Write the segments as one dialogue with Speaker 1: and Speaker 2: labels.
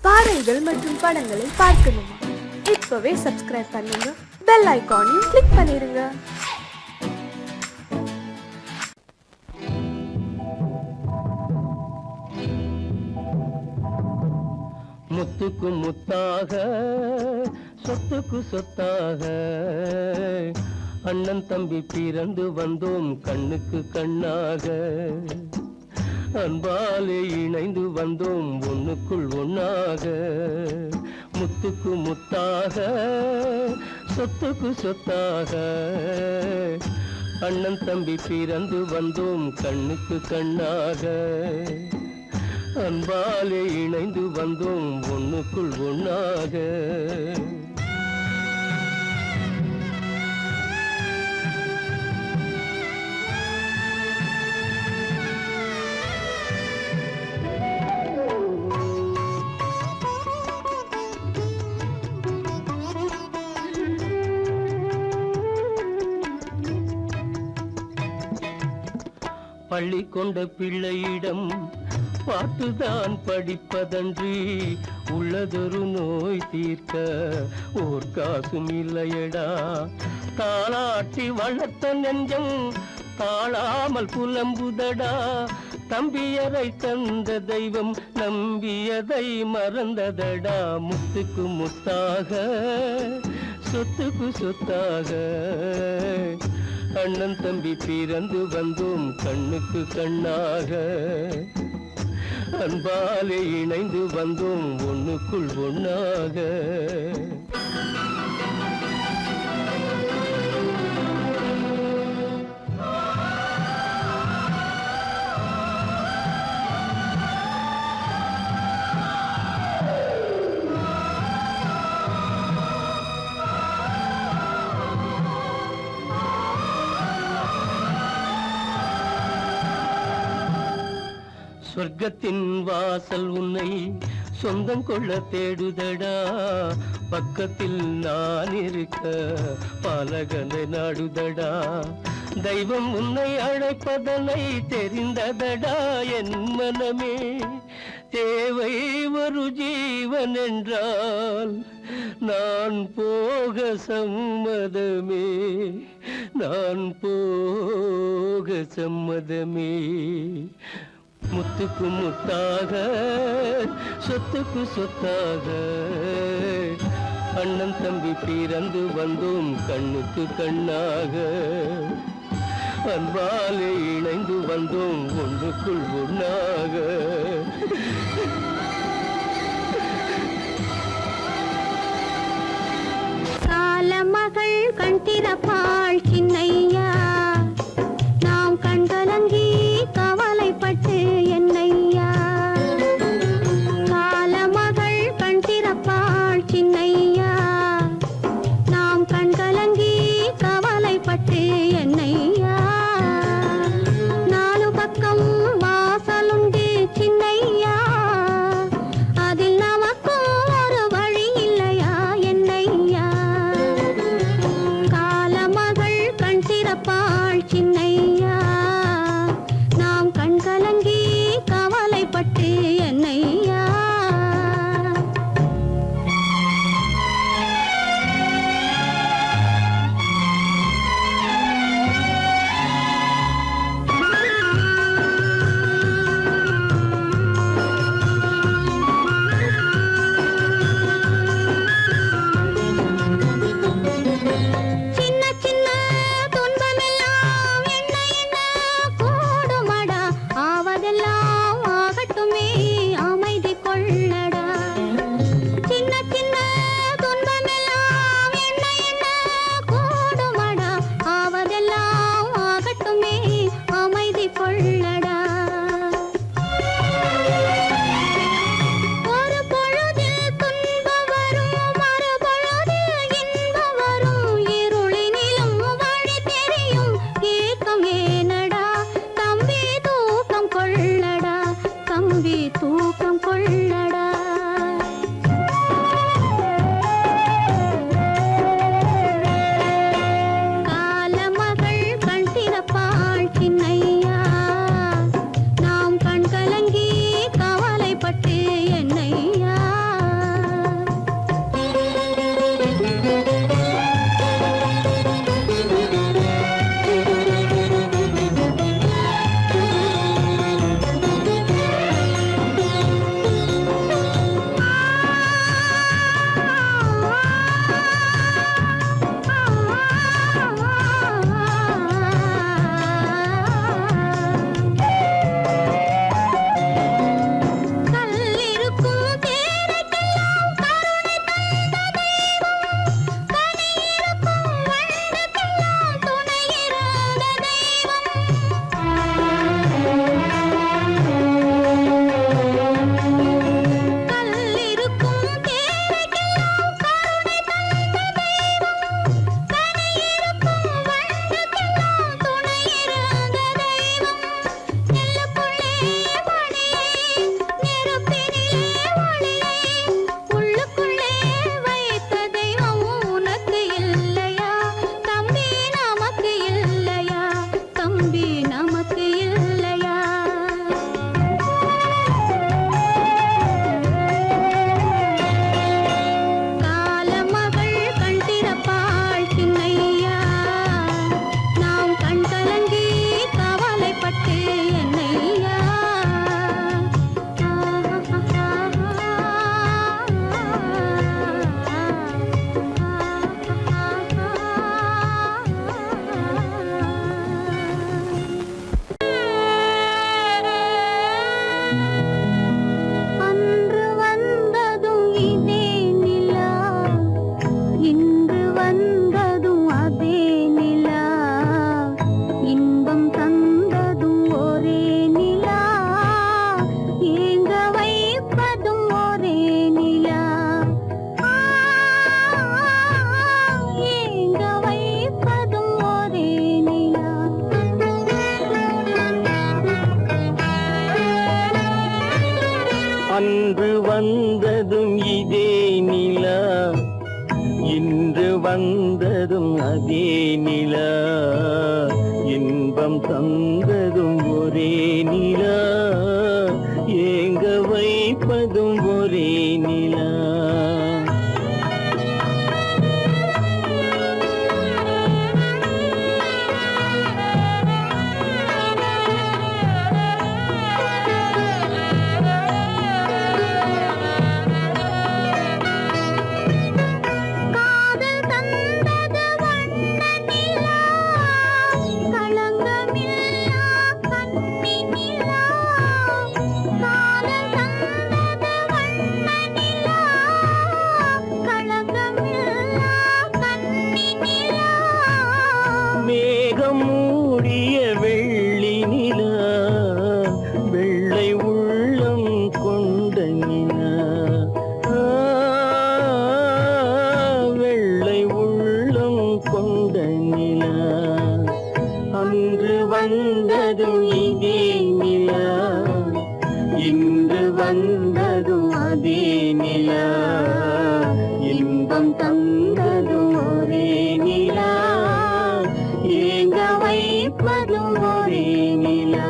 Speaker 1: பாடல்கள் மற்றும் படங்களை பார்க்கணுமா? இப்பவே சப்ஸ்கிரைப் பண்ணுங்க, பெல் ஐகானையும் கிளிக் பண்ணிருங்க.
Speaker 2: முத்துக்கு முத்தாக சொத்துக்கு சொத்தாக அண்ணன் தம்பி பிறந்து வந்தோம் கண்ணுக்கு கண்ணாக. அன்பாலே இணைந்து வந்தோம் ஒண்ணுக்குள் ஒண்ணாக. முத்துக்கு முத்தாக சொத்துக்கு சொத்தாக அண்ணன் தம்பி பிறந்து வந்தோம் கண்ணுக்கு கண்ணாக. அன்பாலே இணைந்து வந்தோம் ஒண்ணுக்குள் ஒண்ணாக. பள்ளி கொண்ட பிள்ளையிடம் பார்த்துதான் படிப்பதன்றி உள்ளதொரு நோய் தீர்க்க ஓர் காசும் இல்லையடா. தாளாட்டி வளர்த்த நெஞ்சம் தாழாமல் புலம்புதடா. தம்பியரை தந்த தெய்வம் நம்பியதை மறந்ததடா. முத்துக்கு முத்தாக சொத்துக்கு சொத்தாக அண்ணன் தம்பி பிறந்து வந்தோம் கண்ணுக்கு கண்ணாக. அன்பாலே இணைந்து வந்தோம் ஒண்ணுக்குள் ஒண்ணாக. சொர்க்கத்தின் வாசல் உன்னை சொந்தம் கொள்ள தேடுதடா. பக்கத்தில் நான் இருக்க பாலகனை நாடுதடா. தெய்வம் உன்னை அழைப்பதனை தெரிந்ததடா என் மனமே. தேவை ஒரு ஜீவன் என்றால் நான் போக சம்மதமே. நான் போக சம்மதமே. முத்துக்கு முத்தாக சொத்துக்கு சொத்தாக அண்ணன் தம்பி பிறந்து வந்தோம் கண்ணுக்கு கண்ணாக. அன்பாலே இணைந்து வந்தோம் ஒன்றுக்குள் ஒண்ணாக.
Speaker 3: காலமகள் கண் திறப்பாள் சின்னையா, நாம் கண்கலங்கி கவலைப்பட்டு என்னையா. காலமகள் கண் திறப்பாள் சின்னையா, நாம் கண்கலங்கி கவலைப்பட்டு என்னையா. நாலு பக்கம் வாசலுண்டு சின்னையா,
Speaker 2: வந்ததும் இதே நிலா, இன்று வந்ததும் அதே நிலா, இன்பம் தந்ததும் ஒரே நிலா, ஏங்க வைப்பதும் ஒரே நிலா.
Speaker 3: காதல் தந்தது வண்ண நிலா, களங்கமில்லா கன்னி நிலா. காதல் தந்தது வண்ண நிலா, களங்கமில்லா கன்னி நிலா.
Speaker 2: மேகம் மூடிய வெள்ளி நிலா, வெள்ளை உள்ளம் கொண்ட நிலா, வெள்ளை உள்ளம் கொண்ட நிலா. அன்று வந்ததும் இதே நிலா, இன்று வந்ததும் அதே நிலா, இன்பம் தந்ததும் ஒரே நிலா, ஏங்க வைப்பதும் ஒரே நிலா.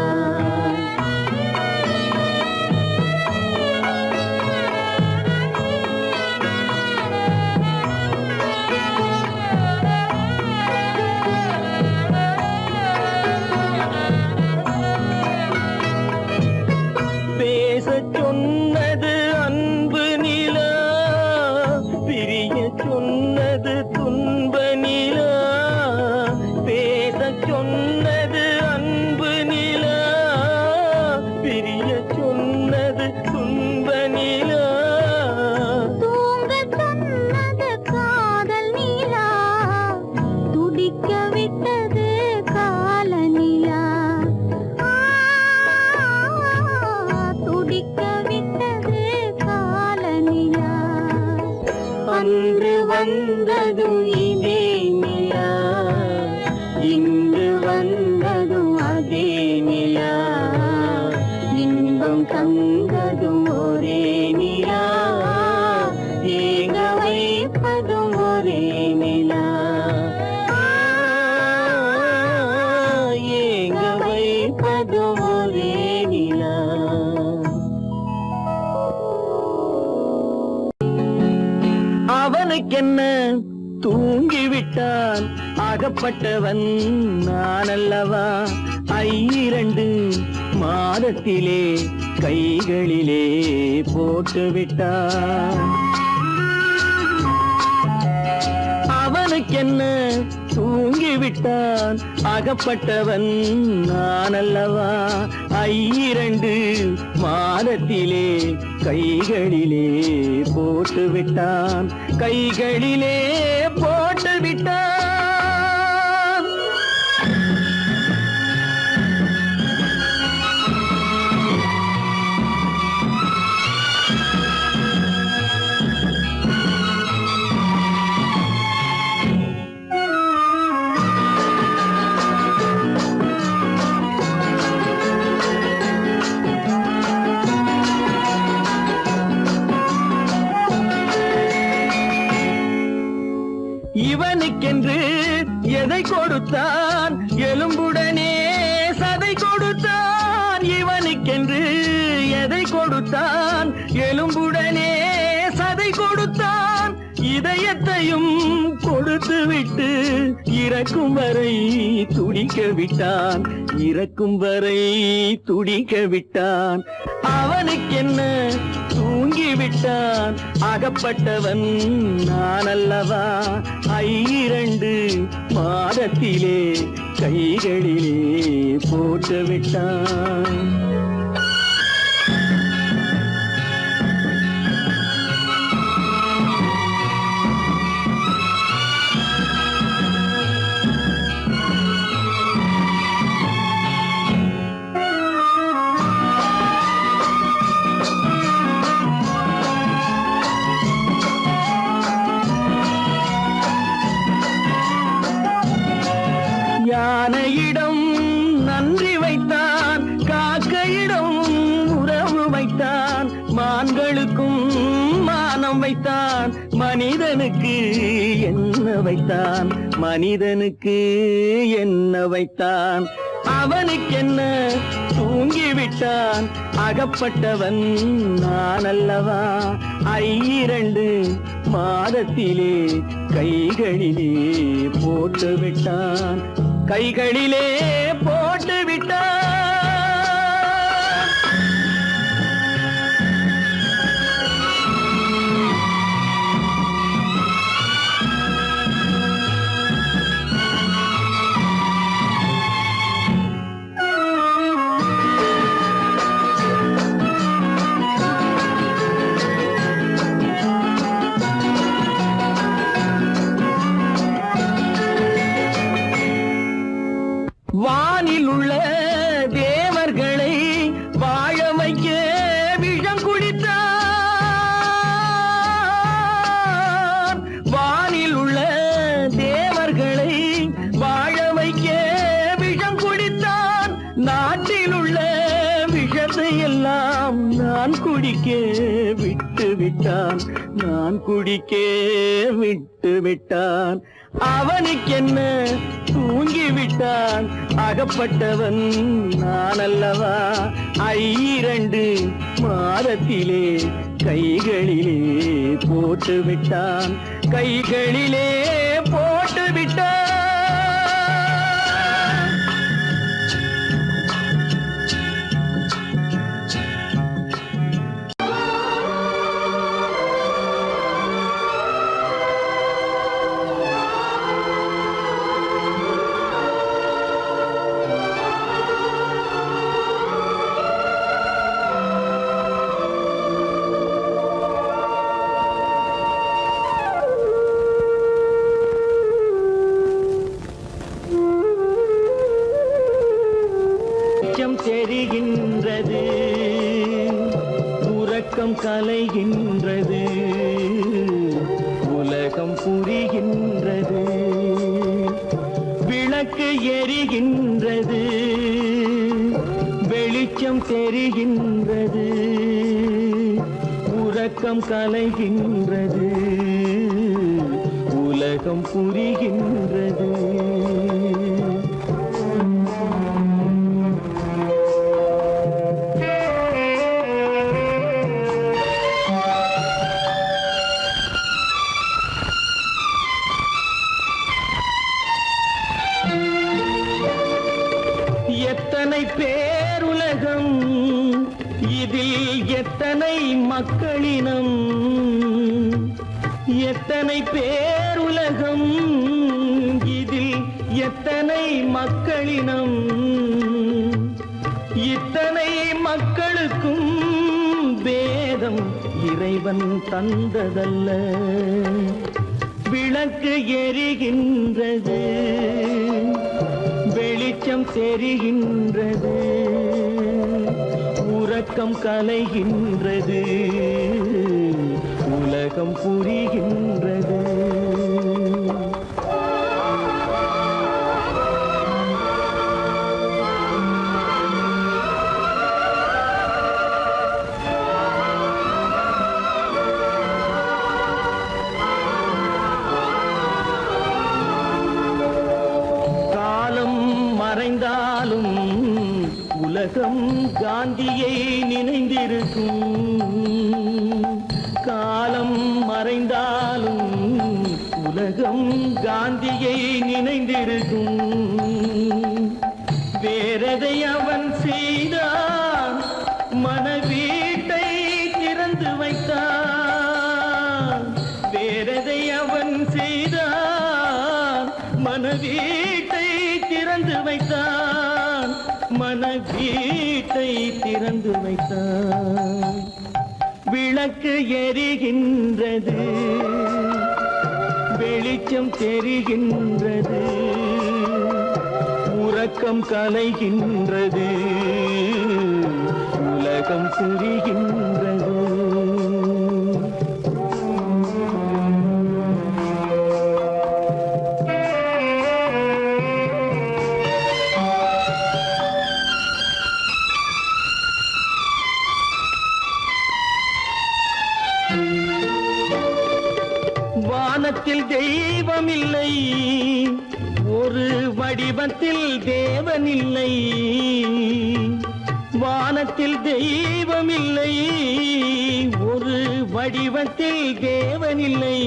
Speaker 2: பேசச் சொன்னது அன்பு நிலா, பிரிய சொன்னது துன்ப நிலா. பேசச் சொன்னது அன்பு நிலா, பிரிய சொன்னது துன்ப நிலா.
Speaker 3: தூங்கச் சொன்னது காதல் நிலா, துடிக்க விட்டது கால நிலா. துடிக்க விட்டது கால நிலா.
Speaker 2: அன்று வந்ததும் இதே நிலா, இன்று வந்ததும் அதே நிலா, இன்பம் தந்ததும் ஒரே நிலா, ஏங்க வைப்பதும் ஒரே நிலா, ஏங்க வைப்பதும் ஒரே நிலா. அவனுக்கென்ன தூங்கிவிட்டான், அகப்பட்டவன் நான் அல்லவா. 2 மாதத்திலே கைகளிலே போட்டு விட்டான். அவனுக்கென்ன தூங்கிவிட்டான், அகப்பட்டவன் நான் அல்லவா. 2 மாதத்திலே கைகளிலே போட்டு விட்டான், கைகளிலே போட்டு விட்டான். இவனுக்கென்று எதை கொடுத்தான், எலும்புடனே சதை கொடுத்தான். இவனுக்கென்று எதை கொடுத்தான், எலும்புடனே சதை கொடுத்தான். இதயத்தையும் கொடுத்து விட்டு இறக்கும் வரை துடிக்க விட்டான், இறக்கும் வரை துடிக்க விட்டான். அவனுக்கென்ன தூங்கிவிட்டான், அகப்பட்டவன் நான் அல்லவா. 2 மாதத்திலே கைகளிலே போட்டு விட்டான். யானையிடம் நன்றி வைத்தான், காக்கையிடம்
Speaker 4: வானம் வைத்தான் மனிதனுக்கு என்ன வைத்தான், மனிதனுக்கு என்ன வைத்தான். அவனுக்கென்ன தூங்கிவிட்டான், அகப்பட்டவன் நான் அல்லவா. 2 மாதத்திலே கைகளிலே போட்டு விட்டான், கைகளிலே போட்டு விட்டான். வானில் உள்ள தேவர்களை வாழ வைக்க விஷம் குடித்தான். வானில் உள்ள தேவர்களை வாழ வைக்க விஷம் குடித்தான். நாட்டில் உள்ள விஷத்தை எல்லாம் நான் குடிக்க விட்டு விட்டான், நான் குடிக்க விட்டு விட்டான். அவனுக்கென்ன தூங்கிவிட்டான், அகப்பட்டவன் நான் அல்லவா. 2 மாதத்திலே கைகளிலே போட்டு விட்டான், கைகளிலே போட்டு விட்டான். தெரிகின்றது, உறக்கம் கலைகின்றது, உலகம் புரிகின்றது. விளக்கு எரிகின்றது, வெளிச்சம் தெரிகின்றது, உறக்கம் கலைகின்றது, உலகம் புரிகின்றது. எத்தனை பேருலகம், இதில் எத்தனை மக்களினம். எத்தனை பேருலகம், இதில் எத்தனை மக்களினம். இத்தனை மக்களுக்கும் வேதம் இறைவன் தந்ததல்ல. விளக்கு எரிகின்றது, வெளிச்சம் தெரிகின்றது, உறக்கம் கலைகின்றது, உலகம் புரிகின்றது. மறைந்தாலும் உலகம் காந்தியை நினைந்திருக்கும். காலம் மறைந்தாலும் உலகம் காந்தியை நினைந்திருக்கும். வேறெதை அவன் செய்தான், மனவீட்டை திறந்து வைத்தான். வேறெதை அவன் செய்தான், மனவீட்டை திறந்து வைத்தான், மனவீட்டை திறந்து வைத்தான். விளக்கு எரிகின்றது, வெளிச்சம் தெரிகின்றது, உறக்கம் கலைகின்றது, உலகம் புரிகின்றது. வானத்தில் தெய்வம் இல்லை, ஒரு வடிவத்தில் தேவன் இல்லை. வானத்தில் தெய்வம் இல்லை, ஒரு வடிவத்தில் தேவன் இல்லை.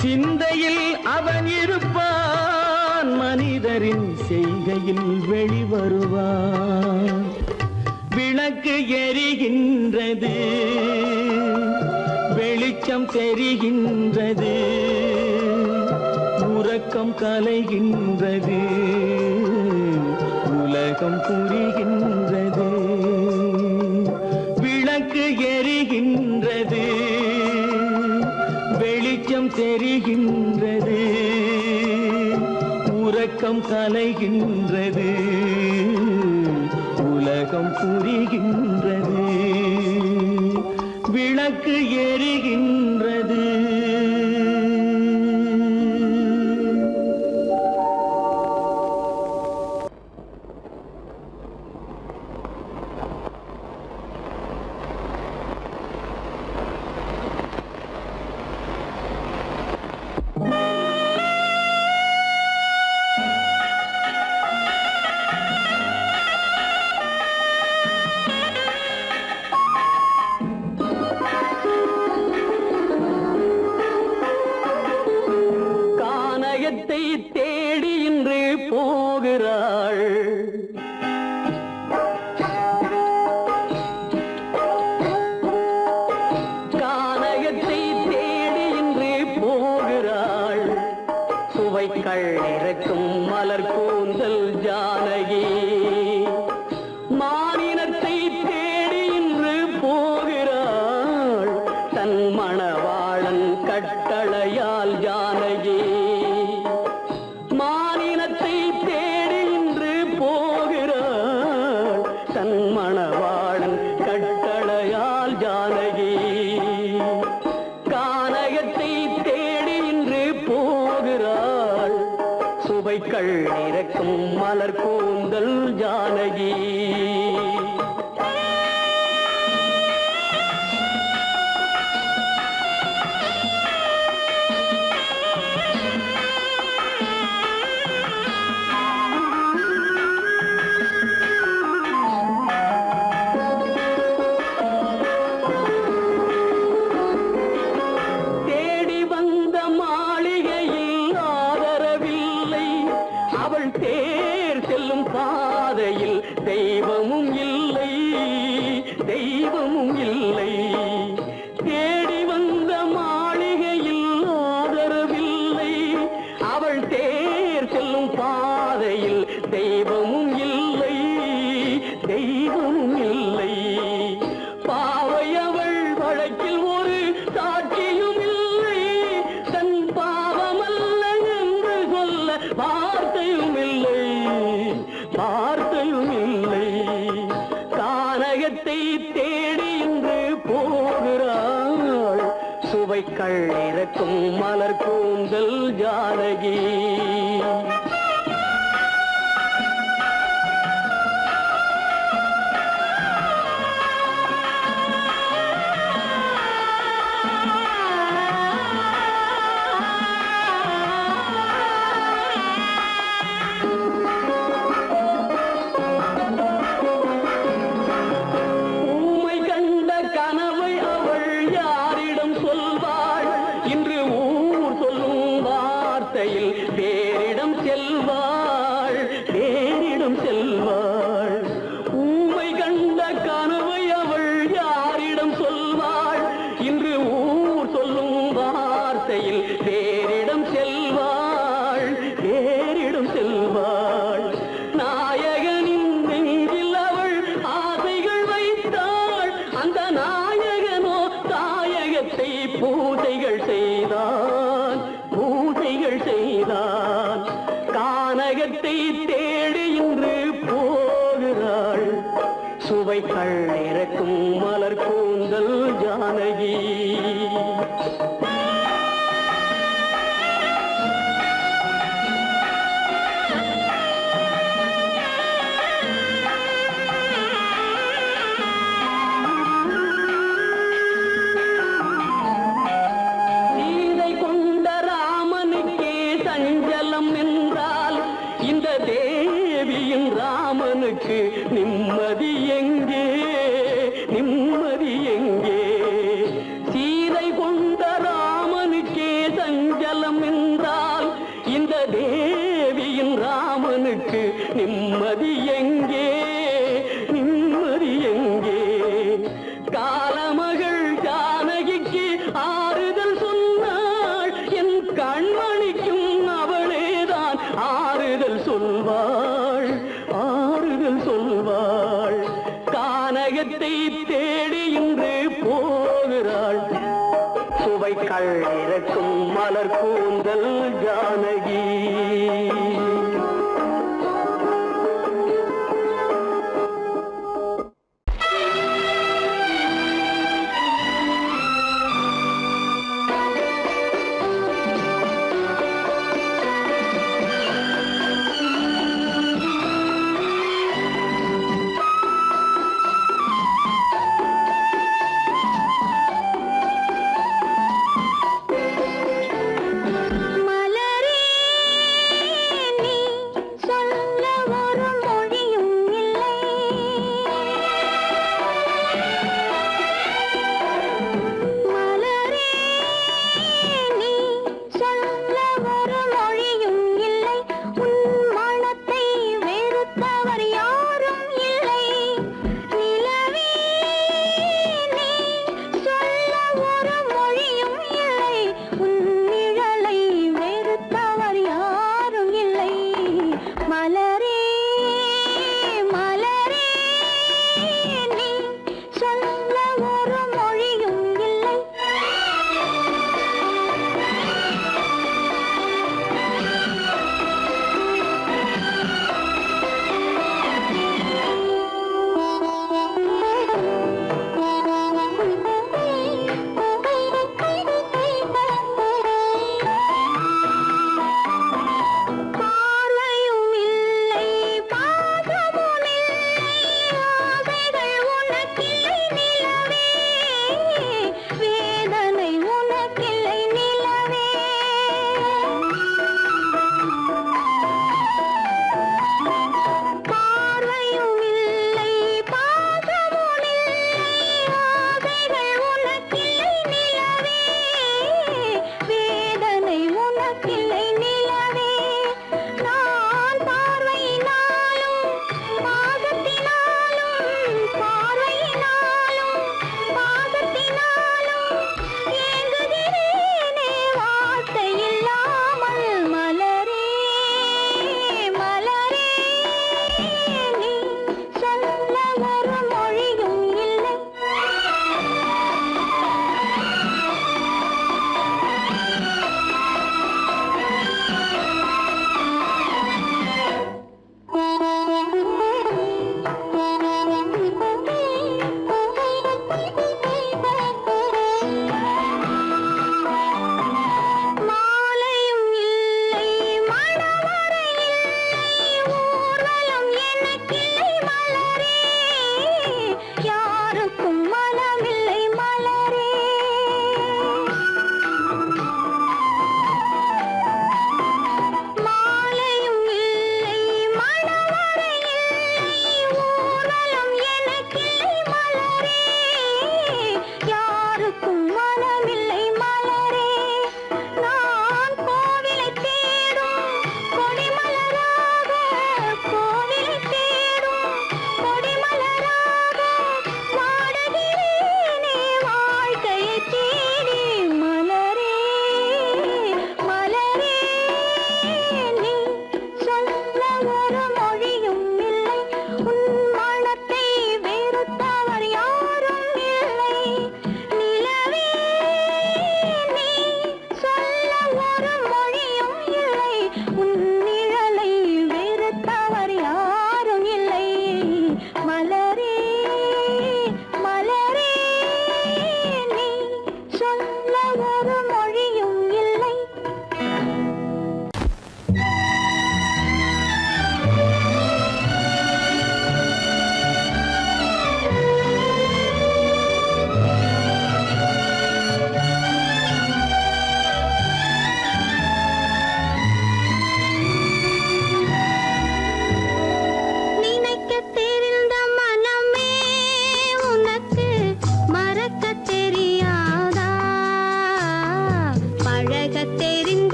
Speaker 4: சிந்தையில் அவன் இருப்பான், மனிதரின் செய்கையில் வெளிவருவான். விளக்கு எரிகின்றது, வெளிச்சம் தெரிகின்றது, உறக்கம் கலைகின்றது, உலகம் புரிகின்றது. விளக்கு எரிகின்றது, வெளிச்சம் தெரிகின்றது, உறக்கம் கலைகின்றது, உலகம் புரிகின்றது. விளக்கு எரிகின்றது. தேடி இன்று போகிறாள். கானகத்தை தேடி இன்று போகிறாள். சுவைக்கள் இறக்கும் மலர் கூந்தல் ஜானகி. மானினத்தை தேடி இன்று போகிறாள். தன் மணவாளன் கட்டளையால் ஜானகி. மானினத்தை தேடி இன்று போகிறாள். தன் மணவாளன் கட்டளையால் ஜானகி. கானகத்தை தேடி இன்று போகிறாள். சுவைக்கள் இறக்கும் மலர் கூந்தல் ஜானகி. தேர் செல்லும் பாதையில் தெய்வமும் இல்லை, தெய்வமும் இல்லை. தேடி வந்த மாளிகையில் ஆதரவில்லை. அவள் தேர் செல்லும் பாதையில் தெய்வமும் இல்லை, தெய்வமும் இல்லை. பாவை அவள் வழக்கில் ஒரு சாட்சியும் இல்லை. தன் பாவமல்ல என்று சொல்ல வார்த்தையும் இல்லை, வார்த்தையும் இல்லை. கானகத்தை தேடி இன்று போகிறாள். சுவைக்கள் இறக்கும் மலர் கூந்தல் ஜானகி. வேறிடம் செல்வாள், வேறிடம் செல்வாள். ஊமை கண்ட கனவை அவள் யாரிடம் சொல்வாள்? இன்று ஊர் சொல்லும் வார்த்தையில் வேறிடம் செல்வாள், வேறிடம் செல்வாள். நாயகனின் நெஞ்சில் அவள் ஆசைகள் வைத்தாள். அந்த நாயகனோ தாயகத்தை பூஜைகள் செய்தான், பூஜைகள் செய்தான். கானகத்தை தேடி இன்று போகிறாள். சுவைக்கள் இறக்கும் மலர் கூந்தல் ஜானகி. தேவியின் ராமனுக்கு நிம்மதி எங்கே, நிம்மதி எங்கே? சீதை கொண்ட ராமனுக்கே சஞ்சலம் என்றால் இந்த தேவியின் ராமனுக்கு நிம்மதி எங்கே, நிம்மதி எங்கே? காலமகள் ஜானகிக்கு ஆறுதல் சொன்னாள், என் கண்மணிக்கும் அவளேதான் ஆறுதல் சொல்வாள், ஆறுதல் சொல்வாள். கானகத்தை தேடி இன்று போகிறாள், சுவைக்கள் இறக்கும் மலர் கூந்தல் ஜானகி.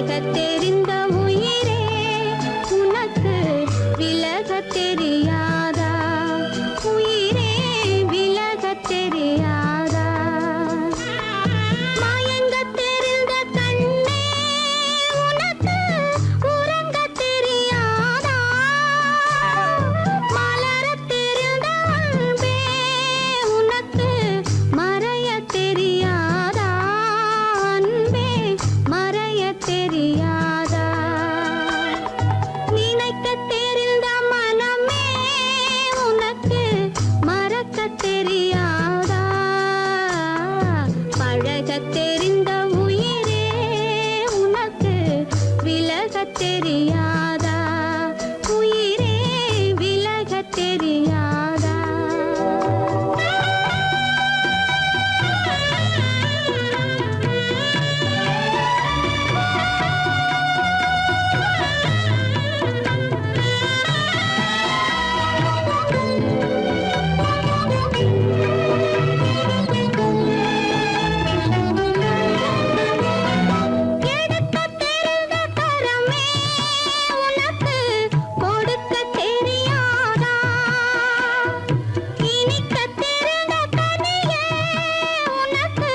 Speaker 3: பழகத் தெரிந்த உயிரே உனக்கு விலகத் தெரியாதா? உயிரே விலகத் தெரியாதா? மயங்கத் தெரிந்த கண்ணே உனக்கு உறங்கத் தெரியாதா? மலரத் தெரிந்த அன்பே உனக்கு மறையத் தெரியாதா? அன்பே மறையத் தெரியாதா? நினைக்கத் தெரிந்த மனமே உனக்கு மறக்கத் தெரியாதா? பழகத் தெரிந்த உயிரே உனக்கு விலகத் தெரியாதா? உயிரே விலகத் தெரியாதா? எடுக்கத் தெரிந்த கரமே உனக்கு கொடுக்கத் தெரியாதா? இனிக்கத் தெரிந்த கனியே உனக்கு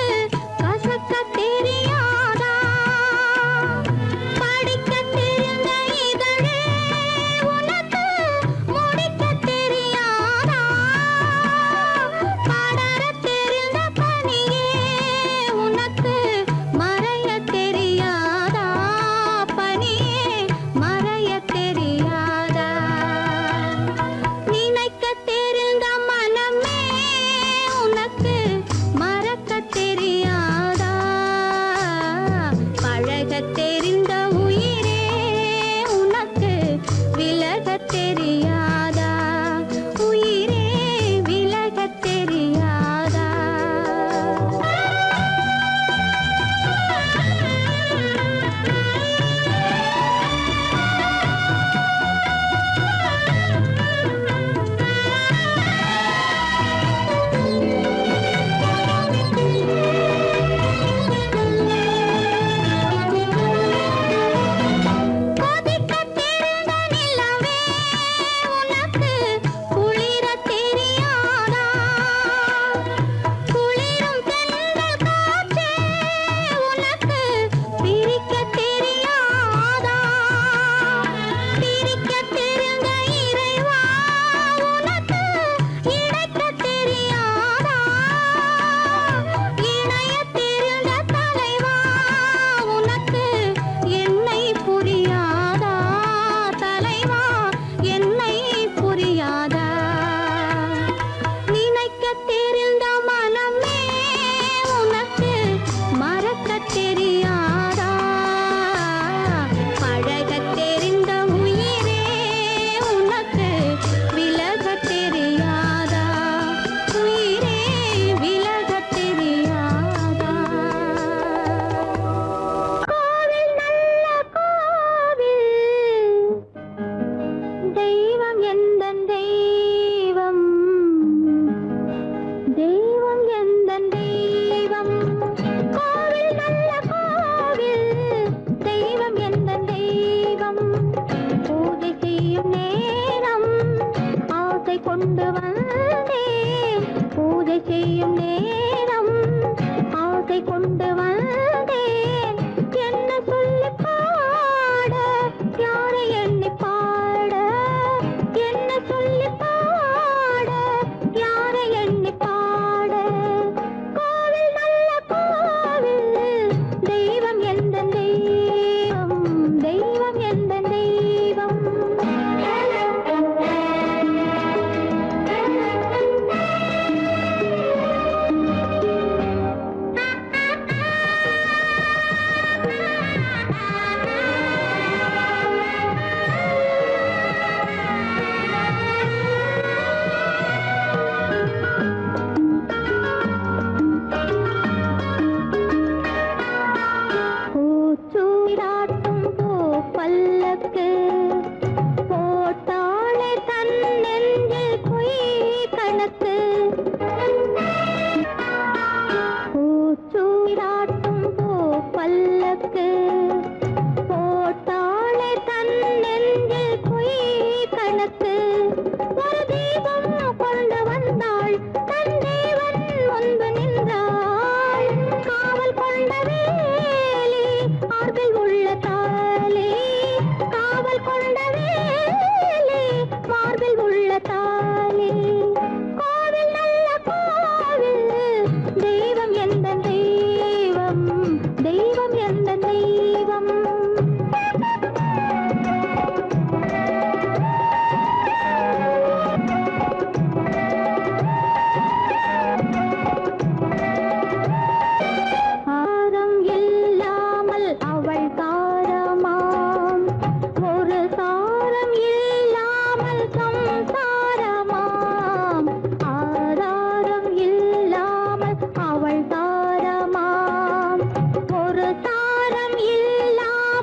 Speaker 3: கசக்கத் தெரியாதா? படிக்கத் தெரிந்த இதழே உனக்கு முடிக்கத் தெரியாதா? படரத் தெரிந்த பனியே உனக்கு மறையத் தெரியாதா? பனியே மறையத் தெரியாதா? நினைக்கத் தெரிந்த மனமே உனக்கு மறக்கத் தெரியாதா? பழகத் தெரிந்த உயிரே உனக்கு விலகத் தெரியாதா? உயிரே விலகத் தெரியாதா? கொதிக்கத் தெரிந்த நிலவே உனக்கு குளிரத் தெரியாதா? குளிரும் தென்றல் காற்றே உனக்கு பிரிக்கத் தெரியாதா? பிரிக்கத் தெரிந்த இறைவா உனக்கு இணைக்கத் தெரியாதா? இணையத் தெரிந்த தலைவா உனக்கு என்னை புரியாதா? தலைவா என்னை புரியாதா? நினைக்கத் தெரிந்த மனமே உனக்கு மறக்கத் தெரியாதா? பழகத் தெரிந்த உயிரே உனக்கு விலகத் தெரியாதா? உயிரே விலகத் தெரியாதா? கோவில் நல்ல கோவில் தெய்வம் எந்தன் தெய்வம் தெய்வம் எந்தன் தெய்வம் கோவில் நல்ல கோவில் தெய்வம் எந்தன் தெய்வம் பூஜை செய்யும் நேரம் ஆசை கொண்டு வந்தேன் பூஜை செய்யும் நேரம் ஆசை கொண்டு வந்தேன் என்ன சொல்லி பாட யாரை எண்ணி பாட என்ன சொல்லி பாட யாரை எண்ணி பாட கோவில் நல்ல கோவில் தெய்வம் எந்த தெய்வம் தெய்வம் எந்த தெய்வம் எந்த தெய்வம் ஆரம் இல்லாமல் அவள் தாரமாம் ஒரு சாரம் இல்லாமல் சம்சாரமாம் ஆதாரம் இல்லாமல் அவள் தாரமாம் ஒரு சாரம் இல்லாமல்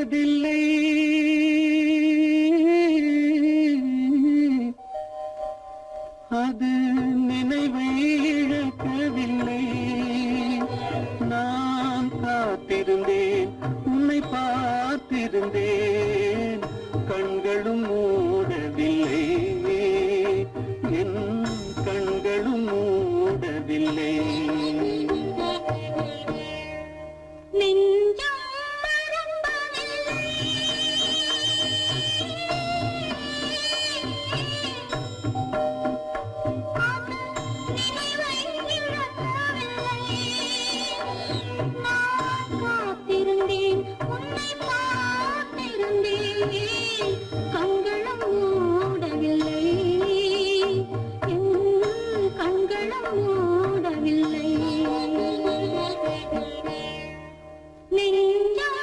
Speaker 5: மறப்பதில்லை அது நினைவை இழக்கவில்லை நான் காத்திருந்தேன் உன்னை பார்த்திருந்தேன் கண்களும் மூடவில்லை என் கண்களும் மூடவில்லை
Speaker 3: கண்களும் மூடவில்லை என் கண்களும் மூடவில்லை நெஞ்சம்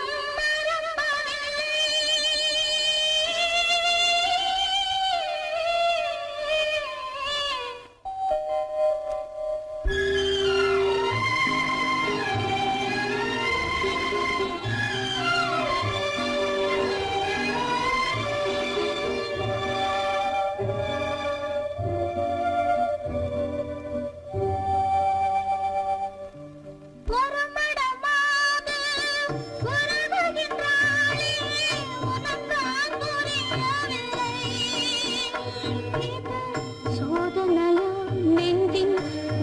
Speaker 3: சோதனையா நெஞ்சின்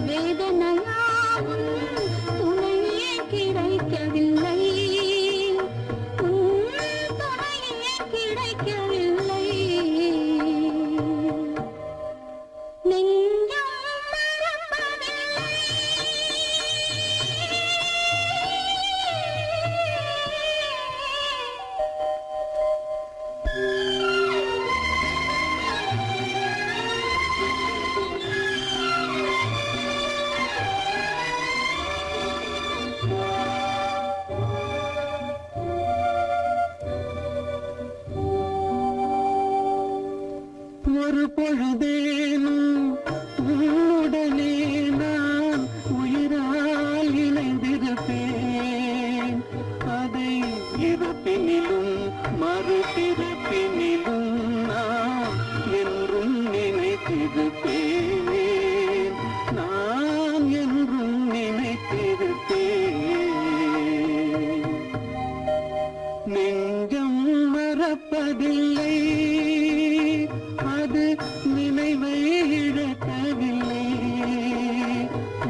Speaker 3: வேதனையா உன் துணையே கிடைக்கவில்லை உன் துணையே கிடைக்கவில்லை நெஞ்சம் மறப்பதில்லை
Speaker 5: ஒரு பொழுதேனும் உன்னுடனே நான் உயிரால் இணைந்திருப்பேன் அதை இருப்பினிலும் மறுபிறப்பினிலும் நான் என்றும் நினைத்திருப்பேன் நான் என்றும் நினைத்திருப்பேன் நெஞ்சம் மறப்பதில்லை அது நினைவை இழக்கவில்லை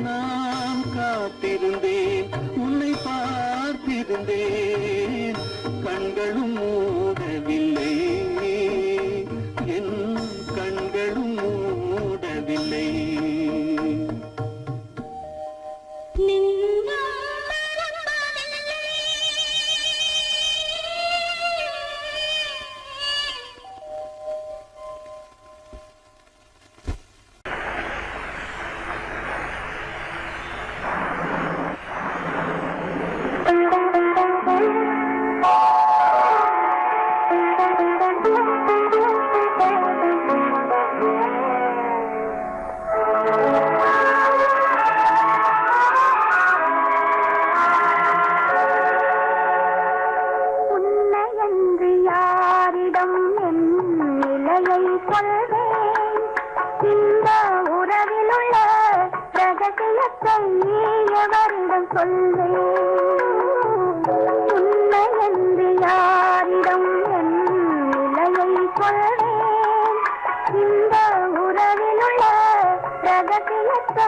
Speaker 5: நான் காத்திருந்தேன் உன்னை பார்த்திருந்தேன் கண்களும் மூடவில்லை என் கண்களும் மூடவில்லை
Speaker 3: உன்னையன்று யாரிடம் என் நிலையை சொல்வேன் இந்த உறவிலுள்ள ரகசியத்தை எவரிடம் சொல்வேன் உன்னையன்று யாரிடம் என் நிலையை சொல்வேன் இந்த உறவிலுள்ள ரகசியத்தை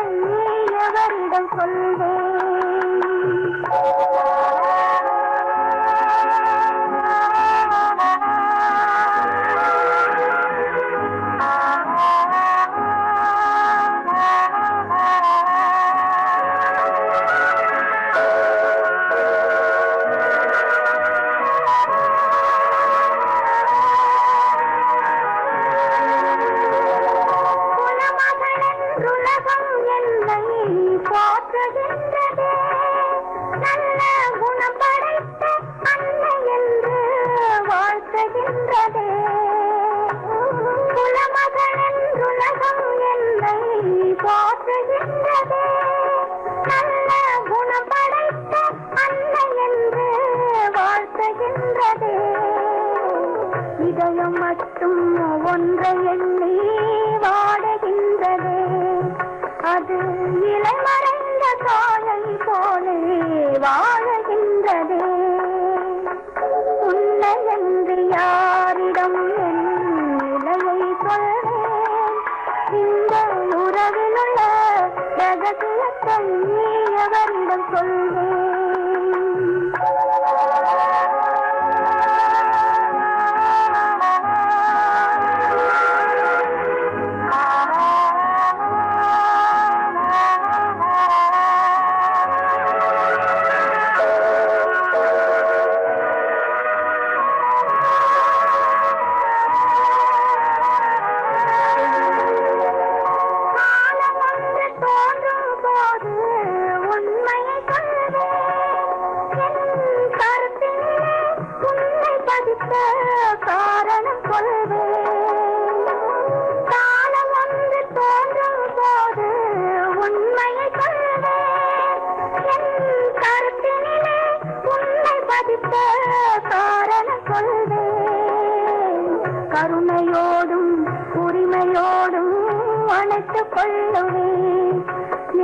Speaker 3: எவரிடம் சொல்வேன் உலகம் என்னை போற்றுகின்ற இதயம் மட்டும் ஒன்றை எண்ணி வாடுகின்றதே, அது இளமறைந்த காலை போலே வாழுகின்றதே. உன்னை என்று யாரிடம் என் நிலையை சொல்வேன், இந்த உறவிலுள்ள ரகசியத்தை எவரிடம் சொல்வேன்? காரணம் சொல்வேன். காலம் வந்து தோன்றும் போது உண்மையை சொல்வேன். என் கருத்தினிலே உன்னை பதித்த காரணம் சொல்வேன். கருணையோடும் உரிமையோடும் அணைத்துக் கொள்ளுவேன்.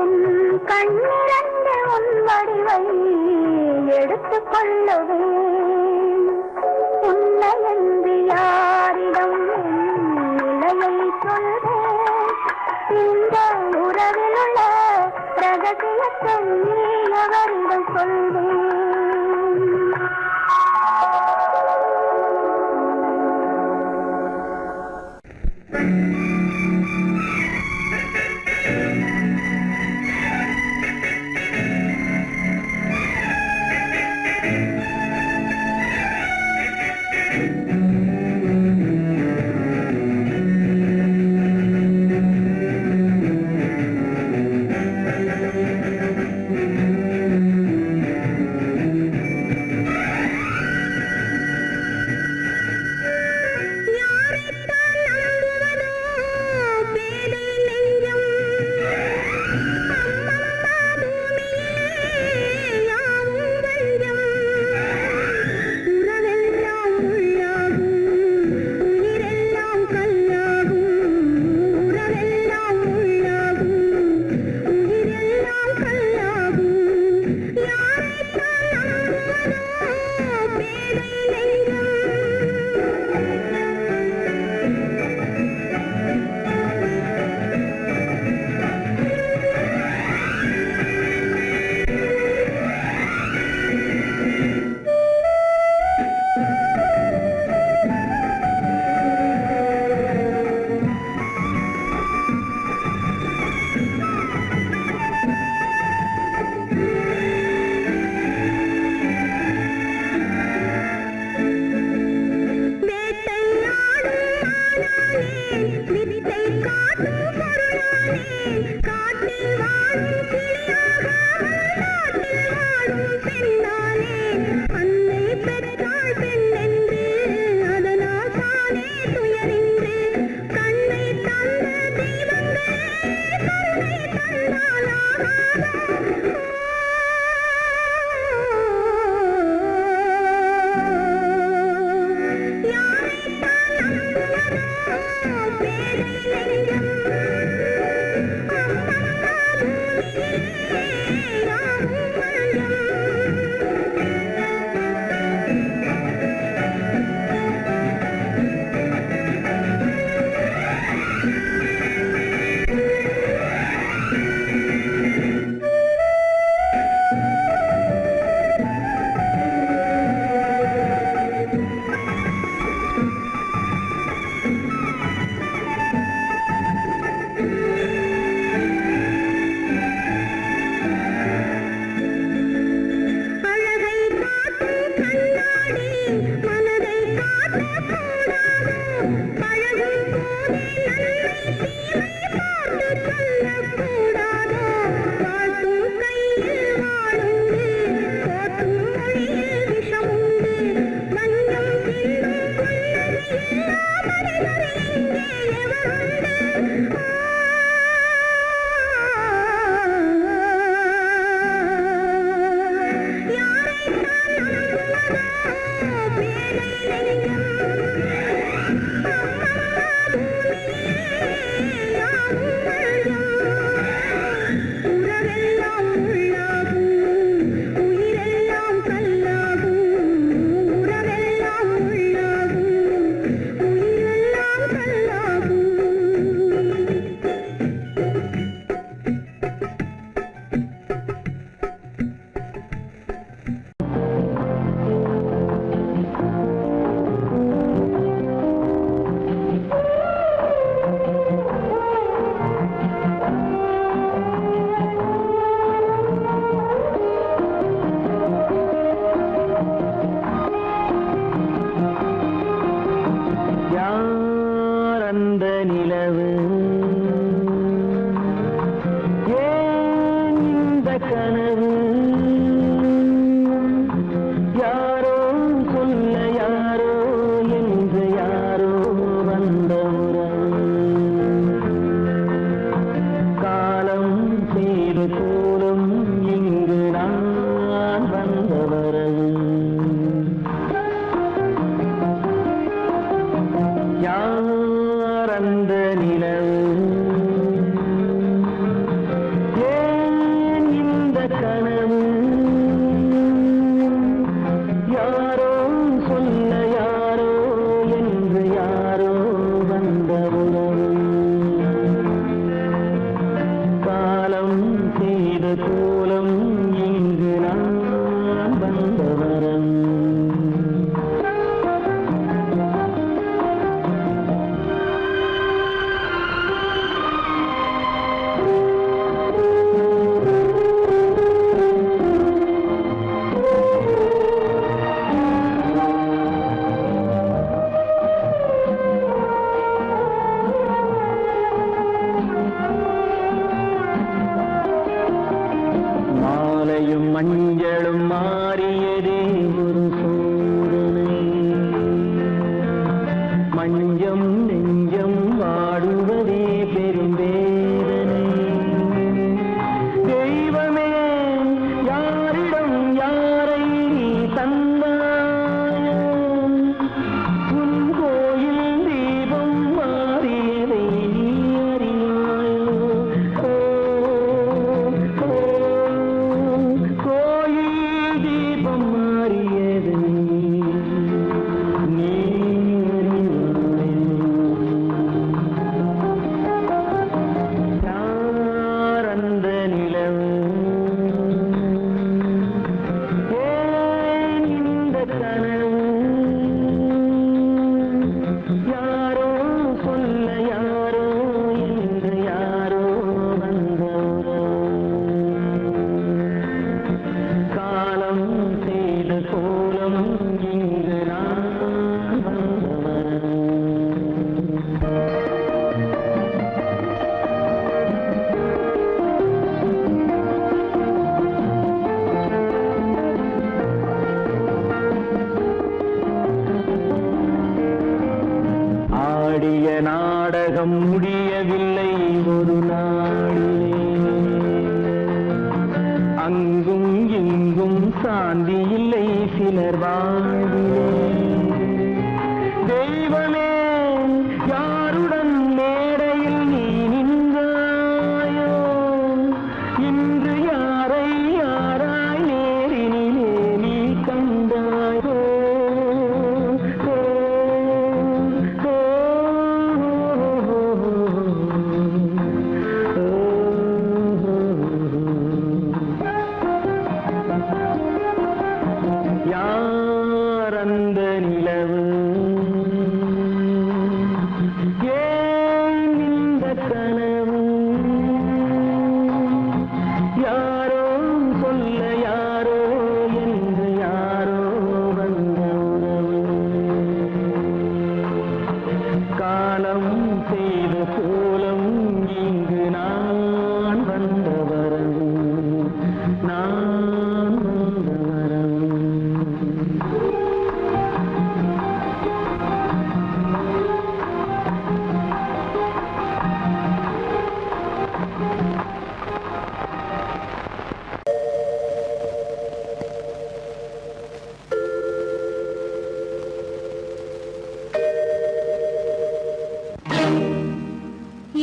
Speaker 3: என் கண்ணிரண்டு உன் வடிவை எடுத்துக் கொள்ளுவேன். உன்னை என்று யாரிடம் நிலையை சொல்வேன், இந்த உறவிலுள்ள ரகசியத்தை எவரிடம் சொல்வேன்? பெண்ணாலே அன்னை பெற்றாள் பெண்ணென்று
Speaker 4: முடியவில்லை ஒரு நாளிலே. அங்கும் இங்கும் சாந்தி இல்லை சிலர் வாழ்விலே. தெய்வமே யாருடன் மேடையில் நீ நின்றாயோ, இன்று யாரை யாராய் நேரினிலே நீ கண்டாயோ. யார் அந்த நிலவு, ஏன் இந்த கனவு, யாரோ சொல்ல யாரோ என்று யாரோ வந்த உறவு. காலம் செய்த கோலம் இங்கு நான் வந்த வரவு, நான் வந்த வரவு.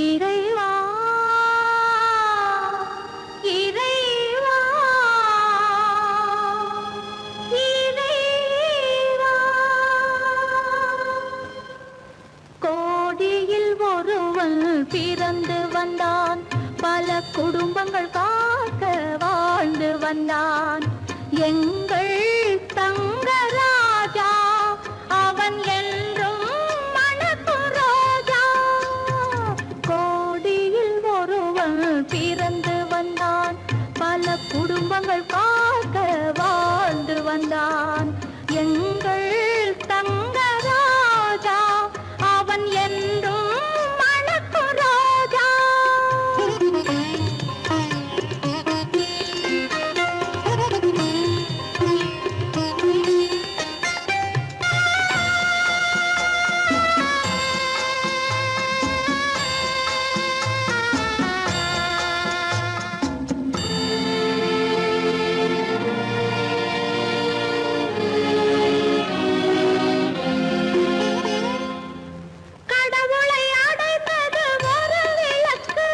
Speaker 3: இறைவா இறைவா இறைவா, கோடியில் ஒருவன் பிறந்து வந்தான், பல குடும்பங்கள் காக்க வாழ்ந்து வந்தான். எங்கள் தங்கராஜா அவன் என்றும் மணக்கும் ரோஜா. கோடியில் ஒருவன் பிறந்து வந்தான், பல குடும்பங்கள் காக்க வாழ்ந்து வந்தான். எங்கள் தங்கராஜா அவன் என்றும் மணக்கும் ரோஜா. கடவுளை அடைந்தது ஒரு விளக்கு,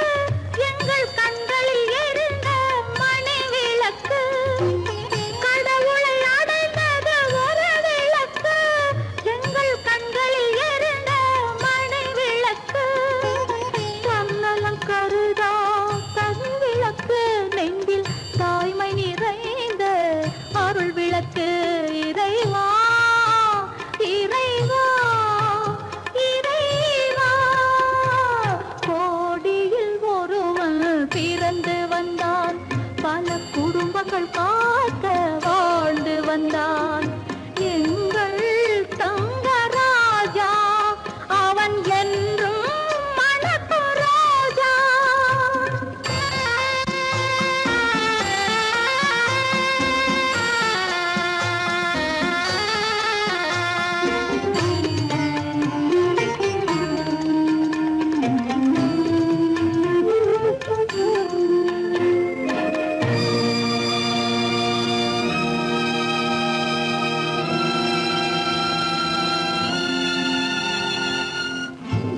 Speaker 3: எங்கள் கண்களில் எரிந்த மணி விளக்கு. கடவுளை அடைந்தது ஒரு விளக்கு, எங்கள் கண்களில் எரிந்த மணி விளக்கு. தன்னலம் கருதா தன் விளக்கு, நெஞ்சில் தாய்மை நிறைந்த அருள் விளக்கு. இறைவா இறைவா இறைவா, கோடியில் ஒருவன் பிறந்து வந்தான், பல குடும்பங்கள் காக்க வாழ்ந்து வந்தான். எங்கள் தங்கராஜா அவன் என்றும் மணக்கும் ரோஜா.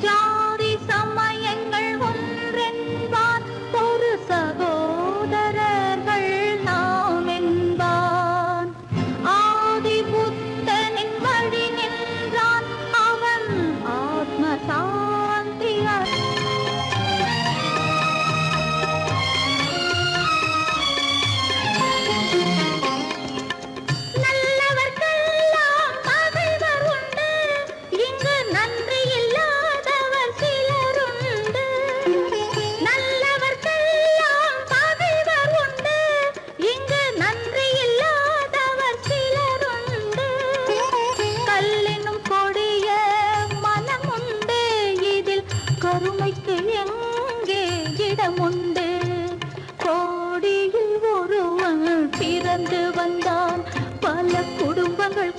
Speaker 3: ஜாதி சமயங்கள் ஒன்றென்பான், ஒரு சகோதரர்கள் நாம் என்பான். ஆதி புத்தனின் வழி நின்றான், அவன் ஆத்ம சாந்தி நல்லவர்க்கெல்லாம் பகைவர் உண்டு, இங்கு நன்றி இல்லாதவர் சிலருண்டு. நல்லவர்க்கெல்லாம் பகைவர் உண்டு, இங்கு நன்றி இல்லாதவர் சிலருண்டு. கல்லினும் கொடிய மனமுண்டு, இதில் கருமைக்கு எங்கே இடமுண்டு. கோடியில் ஒருவன் பிறந்து வந்தான், பல குடும்பங்கள்